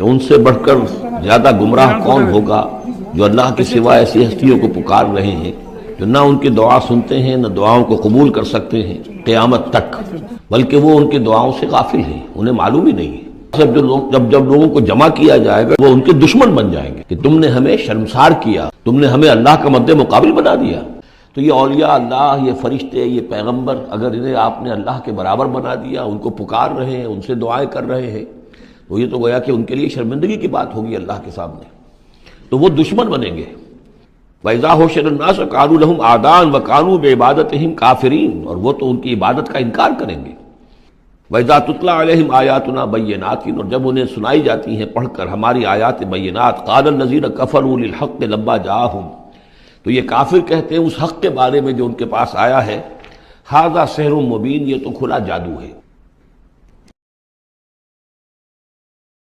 उनसे बढ़कर ज्यादा गुमराह कौन होगा जो अल्लाह के सिवा ऐसी हस्तियों को पुकार रहे हैं जो ना उनकी दुआ सुनते हैं, न दुआओं को कबूल कर सकते हैं क़यामत तक, बल्कि वो उनकी दुआओं से गाफिल हैं, उन्हें मालूम ही नहीं है। जब लोगों को जमा किया जाएगा वो उनके दुश्मन बन जाएंगे कि तुमने हमें शर्मसार किया, तुमने हमें अल्लाह का मद्दे मुकाबिल बना दिया। तो ये औलिया अल्लाह, ये फरिश्ते, ये पैगंबर, अगर इन्हें आपने अल्लाह के बराबर बना दिया, उनको पुकार रहे हैं, उनसे दुआएं कर रहे हैं, तो ये तो गोया कि उनके लिए शर्मिंदगी की बात होगी अल्लाह के सामने, तो वो दुश्मन बनेंगे। वैज़ा हुशिरन्नास कानू लहुम आदान व कानू बिइबादतिहिम काफिरीन, और वो तो उनकी इबादत का इनकार करेंगे। वैज़ा तुतला अलैहिम आयातुना बय्यिनातिन, और जब उन्हें सुनाई जाती हैं पढ़कर हमारी आयात बय्यिनात, क़ालल्लज़ीना कफ़रू लिल हक़्क़ि लम्मा जाअहुम, तो ये काफिर कहते हैं उस हक़ के बारे में जो उनके पास आया है, हाज़ा सिहरुम मुबीन, ये तो खुला जादू है।